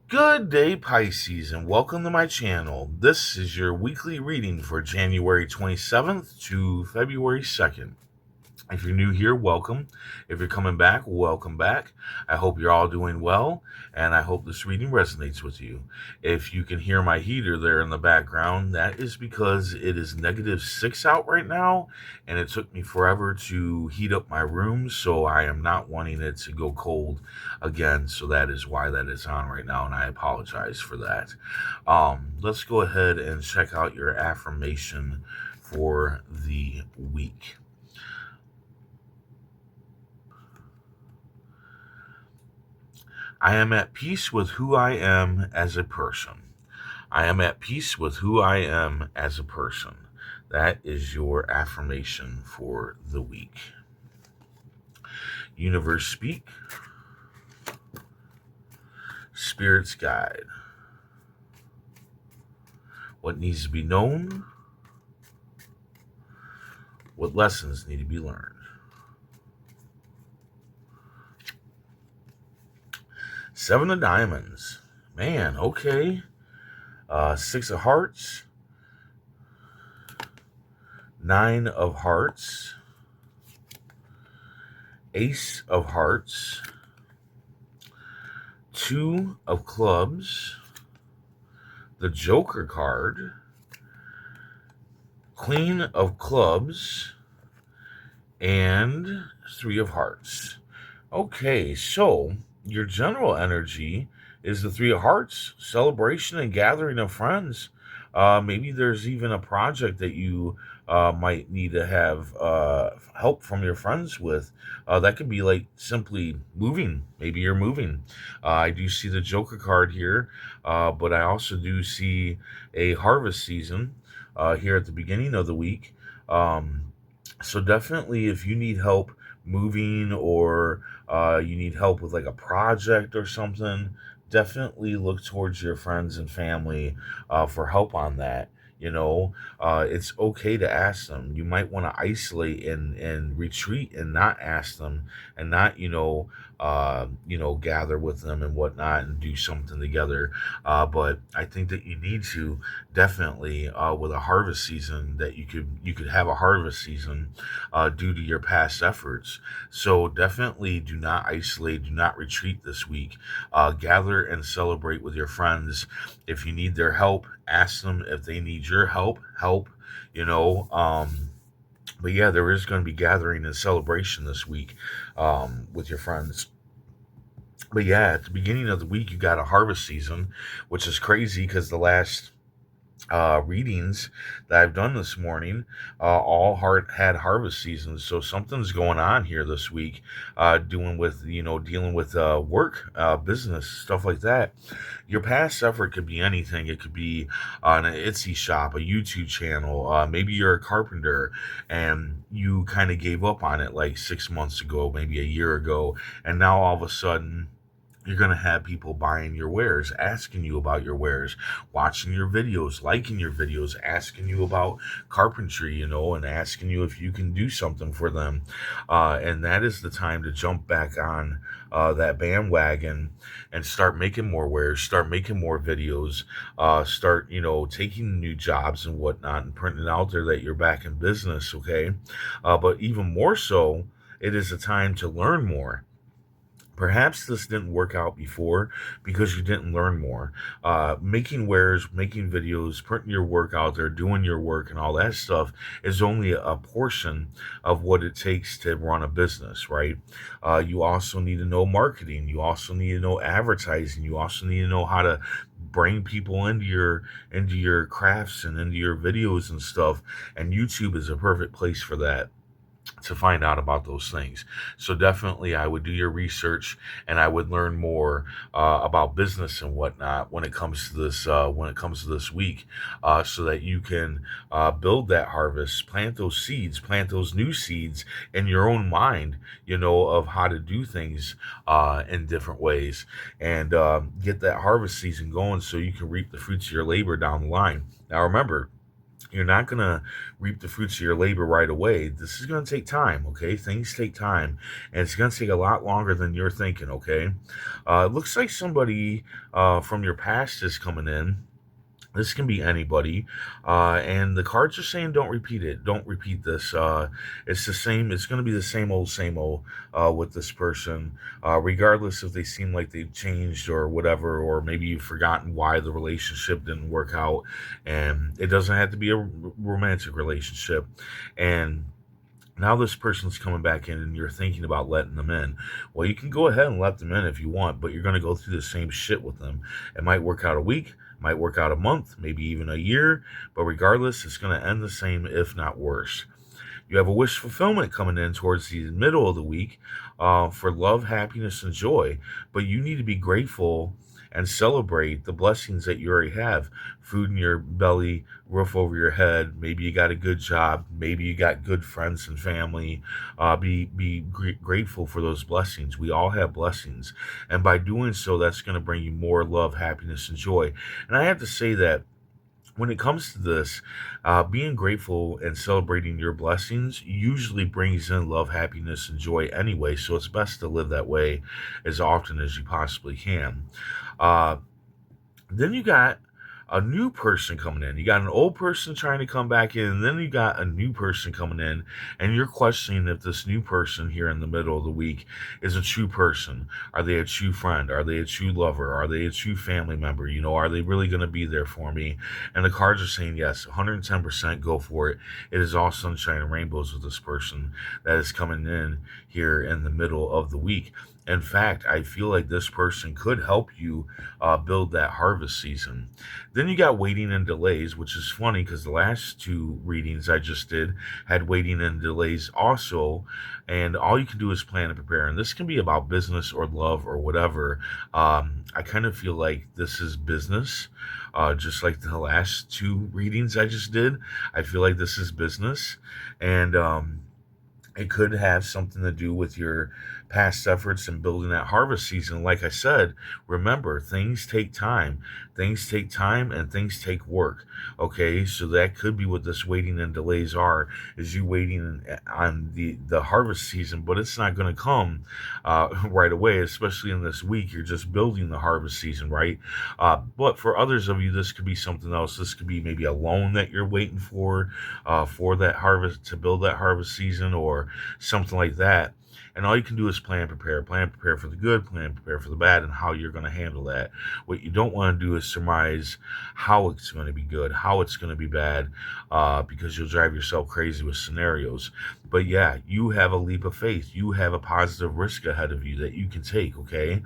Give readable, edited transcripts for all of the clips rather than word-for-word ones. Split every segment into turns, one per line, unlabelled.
Good day, Pisces, and welcome to my channel. This is your weekly reading for January 27th to February 2nd. If you're new here, welcome. If you're coming back, welcome back. I hope you're all doing well, and I hope this reading resonates with you. If you can hear my heater there in the background, that is because it is -6 out right now, and it took me forever to heat up my room, so I am not wanting it to go cold again. So that is why that is on right now, and I apologize for that. Let's go ahead and check out your affirmation for the week. I am at peace with who I am as a person. I am at peace with who I am as a person. That is your affirmation for the week. Universe speak, spirits guide. What needs to be known? What lessons need to be learned? Seven of diamonds. Man, okay. Six of hearts. Nine of hearts. Ace of hearts. Two of clubs. The Joker card. Queen of clubs. And three of hearts. Okay, so your general energy is the three of hearts, celebration and gathering of friends. Maybe there's even a project that you might need to have help from your friends with. That could be like simply moving. Maybe you're moving. I do see the Joker card here, but I also do see a harvest season here at the beginning of the week. So definitely, if you need help moving or you need help with like a project or something, definitely look towards your friends and family for help on that. It's okay to ask them. You might want to isolate and retreat and not ask them and not, gather with them and whatnot and do something together. But I think that you need to definitely with a harvest season that you could have a harvest season due to your past efforts. So definitely do not isolate, do not retreat this week. Gather and celebrate with your friends. If you need their help, ask them. If they need your help, help. You know. But yeah, there is going to be gathering and celebration this week with your friends. But yeah, at the beginning of the week, you got a harvest season, which is crazy because the last readings that I've done this morning, all had harvest seasons. So something's going on here this week, dealing with work, business, stuff like that. Your past effort could be anything. It could be on an Etsy shop, a YouTube channel. Maybe you're a carpenter and you kind of gave up on it like 6 months ago, maybe a year ago, and now all of a sudden you're going to have people buying your wares, asking you about your wares, watching your videos, liking your videos, asking you about carpentry, and asking you if you can do something for them. And that is the time to jump back on that bandwagon and start making more wares, start making more videos, start, taking new jobs and whatnot and putting it out there that you're back in business, okay? But even more so, it is a time to learn more. Perhaps this didn't work out before because you didn't learn more. Making wares, making videos, putting your work out there, doing your work, and all that stuff is only a portion of what it takes to run a business, right? You also need to know marketing. You also need to know advertising. You also need to know how to bring people into your crafts and into your videos and stuff. And YouTube is a perfect place for that to find out about those things. So definitely, I would do your research and I would learn more about business and whatnot when it comes to this. When it comes to this week, so that you can build that harvest, plant those seeds, plant those new seeds in your own mind. Of how to do things in different ways, and get that harvest season going, so you can reap the fruits of your labor down the line. Now, remember, You're not going to reap the fruits of your labor right away. This is going to take time, okay? Things take time, and it's going to take a lot longer than you're thinking, okay? It looks like somebody from your past is coming in. This can be anybody, and the cards are saying don't repeat it. Don't repeat this. It's the same. It's going to be the same old with this person, regardless if they seem like they've changed or whatever, or maybe you've forgotten why the relationship didn't work out. And it doesn't have to be a romantic relationship. And now this person's coming back in and you're thinking about letting them in. Well, you can go ahead and let them in if you want, but you're going to go through the same shit with them. It might work out a week, might work out a month, maybe even a year, but regardless, it's going to end the same, if not worse. You have a wish fulfillment coming in towards the middle of the week for love, happiness, and joy. But you need to be grateful and celebrate the blessings that you already have. Food in your belly, roof over your head. Maybe you got a good job. Maybe you got good friends and family. Be grateful for those blessings. We all have blessings. And by doing so, that's going to bring you more love, happiness, and joy. And I have to say that when it comes to this, being grateful and celebrating your blessings usually brings in love, happiness, and joy anyway. So it's best to live that way as often as you possibly can. Uh, then you got a new person coming in. You got an old person trying to come back in, and then you got a new person coming in, and you're questioning if this new person here in the middle of the week is a true person. Are they a true friend? Are they a true lover? Are they a true family member? Are they really going to be there for me? And the cards are saying yes, 110% go for it. It is all sunshine and rainbows with this person that is coming in here in the middle of the week. In fact, I feel like this person could help you build that harvest season. Then you got waiting and delays, which is funny because the last two readings I just did had waiting and delays also. And all you can do is plan and prepare. And this can be about business or love or whatever. I kind of feel like this is business, just like the last two readings I just did. I feel like this is business. And it could have something to do with your past efforts in building that harvest season. Like I said, remember, things take time. Things take time and things take work. Okay, so that could be what this waiting and delays are, is you waiting on the harvest season, but it's not going to come right away, especially in this week. You're just building the harvest season, right? But for others of you, this could be something else. This could be maybe a loan that you're waiting for that harvest, to build that harvest season, or something like that. And all you can do is plan prepare for the good, plan prepare for the bad, and how you're going to handle that. What you don't want to do is surmise how it's going to be good, how it's going to be bad, because you'll drive yourself crazy with scenarios. But yeah, you have a leap of faith. You have a positive risk ahead of you that you can take, okay?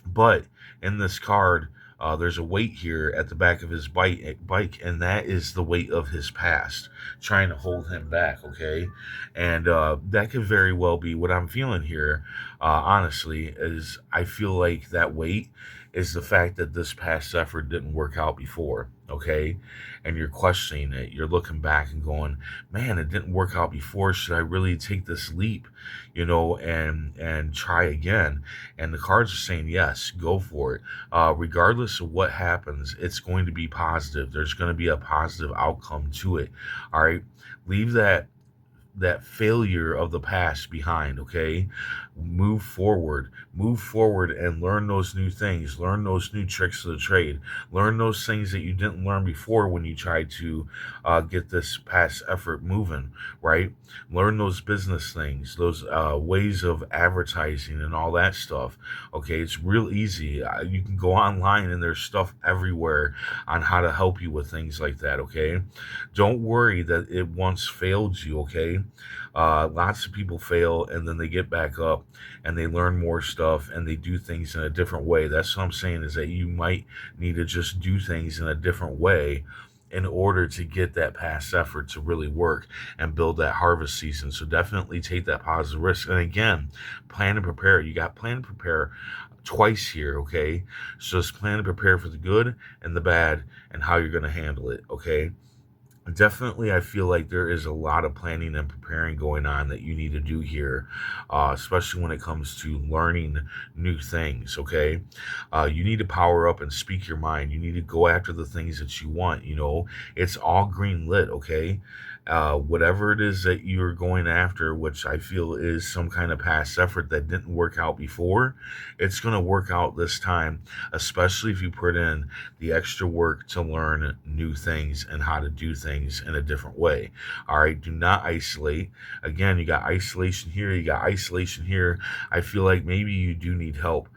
But in this card, there's a weight here at the back of his bike, and that is the weight of his past trying to hold him back, okay? And that could very well be what I'm feeling here, honestly, is I feel like that weight is the fact that this past effort didn't work out before, okay? And you're questioning it. You're looking back and going, man, it didn't work out before. Should I really take this leap, and try again? And the cards are saying, yes, go for it. Regardless of what happens, it's going to be positive. There's going to be a positive outcome to it. All right. Leave that failure of the past behind, okay? Move forward and learn those new things, learn those new tricks of the trade, learn those things that you didn't learn before when you tried to get this past effort moving, right? Learn those business things, those ways of advertising and all that stuff. Okay, it's real easy. You can go online and there's stuff everywhere on how to help you with things like that, okay? Don't worry that it once failed you, okay? Lots of people fail and then they get back up and they learn more stuff and they do things in a different way. That's what I'm saying, is that you might need to just do things in a different way in order to get that past effort to really work and build that harvest season. So definitely take that positive risk. And again, plan and prepare. You got plan and prepare twice here, okay? So just plan and prepare for the good and the bad and how you're going to handle it, okay? definitely, I feel like there is a lot of planning and preparing going on that you need to do here, especially when it comes to learning new things. Okay, you need to power up and speak your mind. You need to go after the things that you want. It's all green lit. Okay, whatever it is that you're going after, which I feel is some kind of past effort that didn't work out before, it's going to work out this time, especially if you put in the extra work to learn new things and how to do things in a different way. All right, do not isolate. Again, you got isolation here, you got isolation here. I feel like maybe you do need help.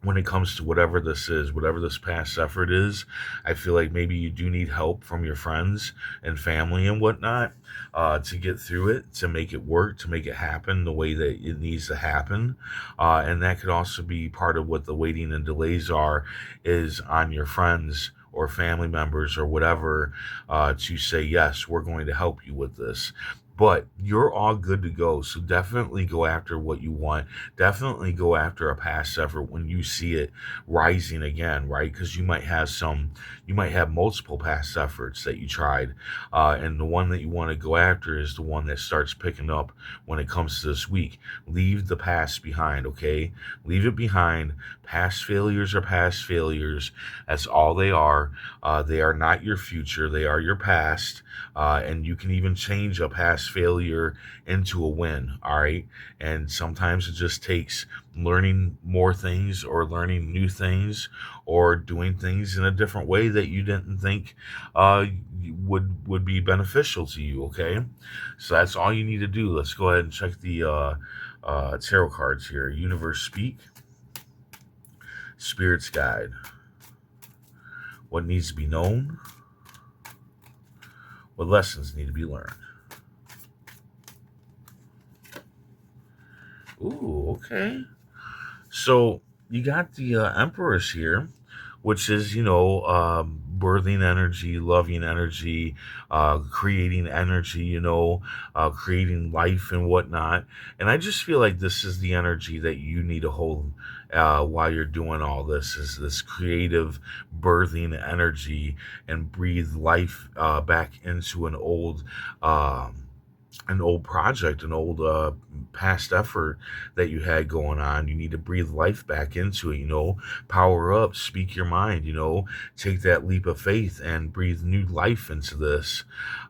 When it comes to whatever this is, whatever this past effort is, I feel like maybe you do need help from your friends and family and whatnot, to get through it, to make it work, to make it happen the way that it needs to happen. And that could also be part of what the waiting and delays are, is on your friends or family members or whatever, to say, yes, we're going to help you with this. But you're all good to go. So definitely go after what you want. Definitely go after a past effort when you see it rising again, right? Because you might have multiple past efforts that you tried, and the one that you want to go after is the one that starts picking up when it comes to this week. Leave the past behind, okay? Leave it behind. Past failures are past failures. That's all they are. They are not your future. They are your past, and you can even change a past failure into a win. All right, and sometimes it just takes learning more things or learning new things or doing things in a different way that you didn't think would be beneficial to you. Okay, so that's all you need to do. Let's go ahead and check the tarot cards here. Universe speak, spirits guide, what needs to be known, what lessons need to be learned. Ooh, okay. So you got the Empress here, which is, birthing energy, loving energy, creating energy, creating life and whatnot. And I just feel like this is the energy that you need to hold while you're doing all this, is this creative birthing energy, and breathe life back into an old project, an old past effort that you had going on. You need to breathe life back into it, power up, speak your mind, take that leap of faith and breathe new life into this.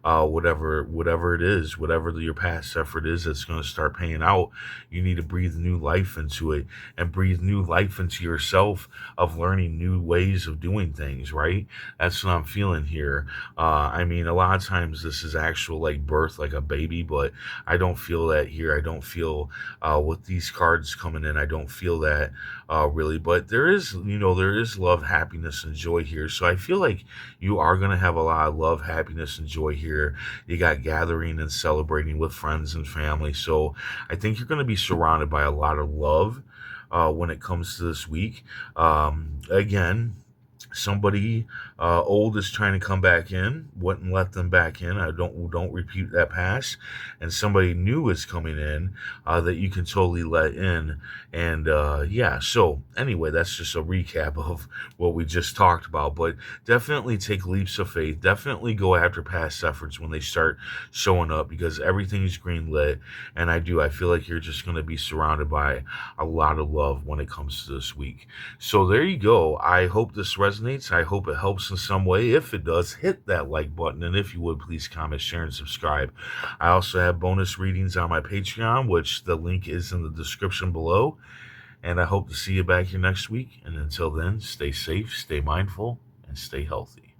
Whatever it is, whatever your past effort is that's going to start paying out, you need to breathe new life into it, and breathe new life into yourself of learning new ways of doing things, right? That's what I'm feeling here. I mean, a lot of times this is actual like birth, like a baby, but I don't feel that here. I don't feel with these cards coming in. I don't feel that really, but there is love, happiness, and joy here. So I feel like you are going to have a lot of love, happiness, and joy here. You got gathering and celebrating with friends and family. So I think you're going to be surrounded by a lot of love when it comes to this week. Again, somebody old is trying to come back in, wouldn't let them back in. I don't repeat that past. And somebody new is coming in that you can totally let in. And yeah, so anyway, that's just a recap of what we just talked about. But definitely take leaps of faith. Definitely go after past efforts when they start showing up, because everything's green lit. And I feel like you're just going to be surrounded by a lot of love when it comes to this week. So there you go. I hope this resonates. I hope it helps in some way. If it does, hit that like button. And if you would, please comment, share, and subscribe. I also have bonus readings on my Patreon, which the link is in the description below. And I hope to see you back here next week. And until then, stay safe, stay mindful, and stay healthy.